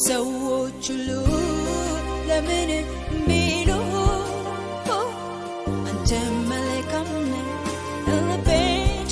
ሰዎች ሁሉ ለምን ቢሉ አንተ መልካም ነህ ልቤ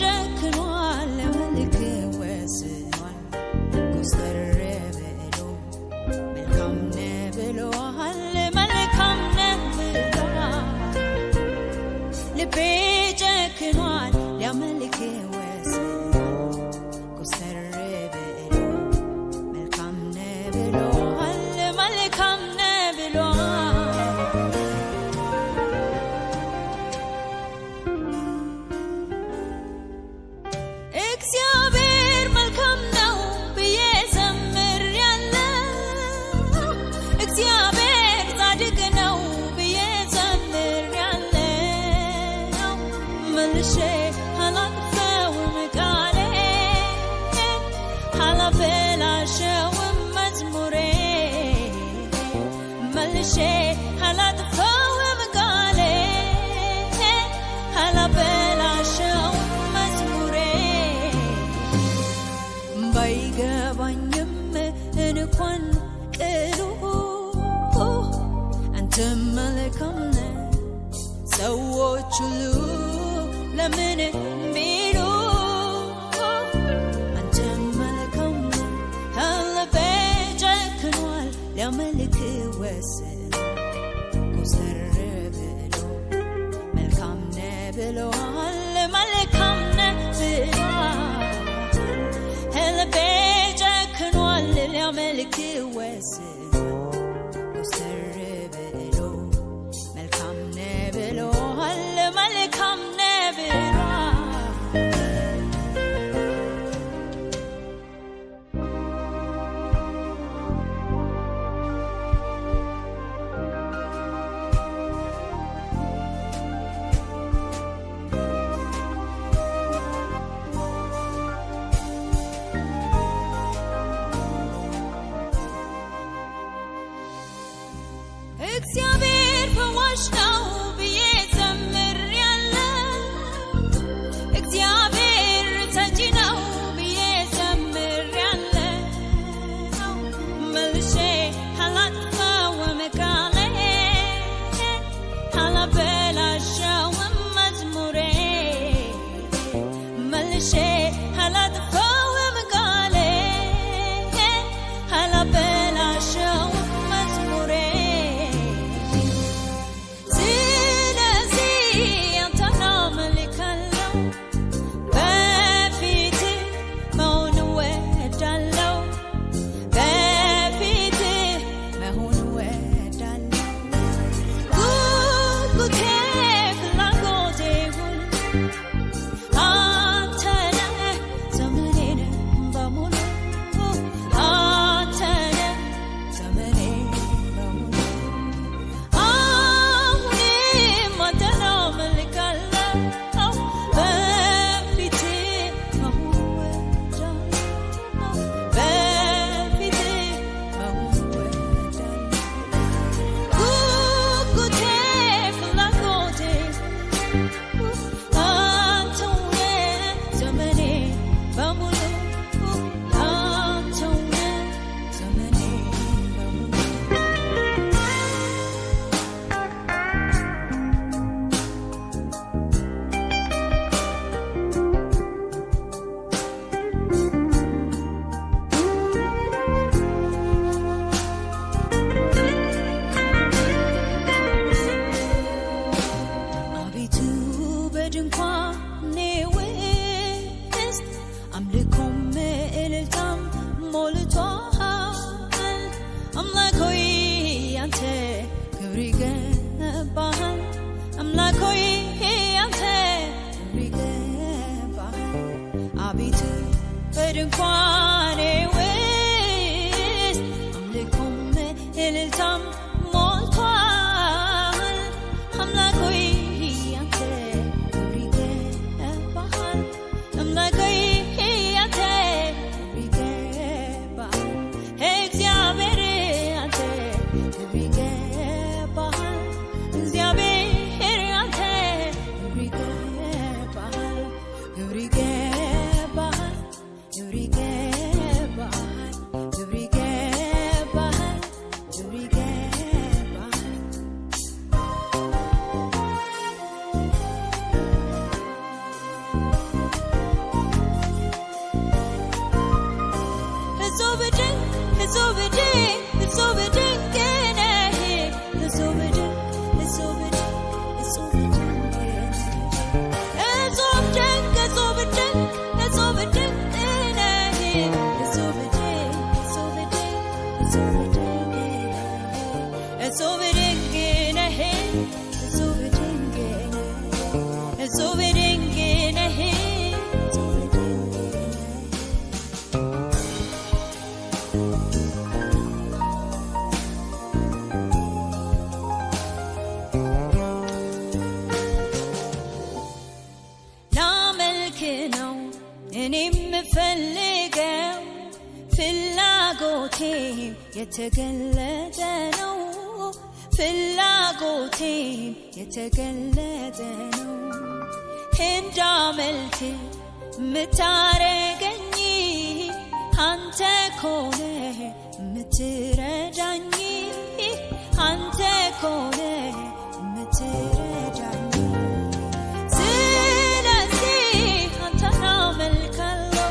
ጨክኗል ለመልክ ወስኗል ኮስተር ብሎ መልካም ነህ ብሎሃል መልካም ነህ ብሎሃል ልቤ ጨክኗል ለመልክ ወስኗል ኮስተር እንኳን ቅሉ አንተ መልካም ነህ ሰዎች ሁሉ ለምን ቢሉ አንተ መልካም ነህ ልቤ ጨክኗል ለመልክ ወስኗል ኮስተር ብሎ መልካም ነህ ብሎሃል መልካም ነህ ብሎሃል ልቤ ጨክኗል ለመልክ ወስኗል ኮስተር ብሎ መልካም ነህ ብሎሃል መልካም ነህ ብሎሃል እግዚአብሔር ፈዋሽ ነው ብዬ ዘምሬያለሁ እግዚአብሔር ሰጪ ነው ብዬ ዘምሬያለሁ መልሼ አላጥፋውም ቃሌን አላበላሸውም መዝሙሬን መልሼ አላጥፋውም ቃሌን አላበላሸውም በድንኳኔ ውስጥ አምልኮም እልልታም ሞልቷል አምላክ ሆይ አንተ ክብር ይገባሃል አምላክ ሆይ አንተ ክብር ይገባሃል እግዚአብሔር አንተ ክብር ይገባሃል እግዚአብሔር አንተ ክብር ይገባሃል ክብር ይገባሃል የተገለጠ ነው ፍላጎቴ የተገለጠ ነው እንዳመልክ ምታረገኝ አንተ ኮነ ምትረዳኝ አንተ ኮነ ምትረዳኝ ስለዚህ አንተን አመልካለሁ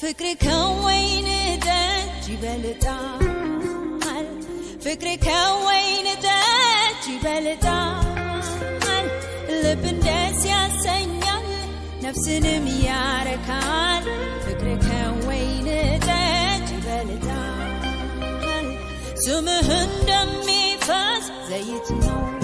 ፍቅር ከወይን ጠጅ ይበልጣል ፍቅር ከወይን ጠጅ ይበልጣል ልብን ደስ ያሰኛል ነፍስንም ያረካል ፍቅር ከወይን ጠጅ ይበልጣል ስምህ እንደሚፈስ ዘይት ነው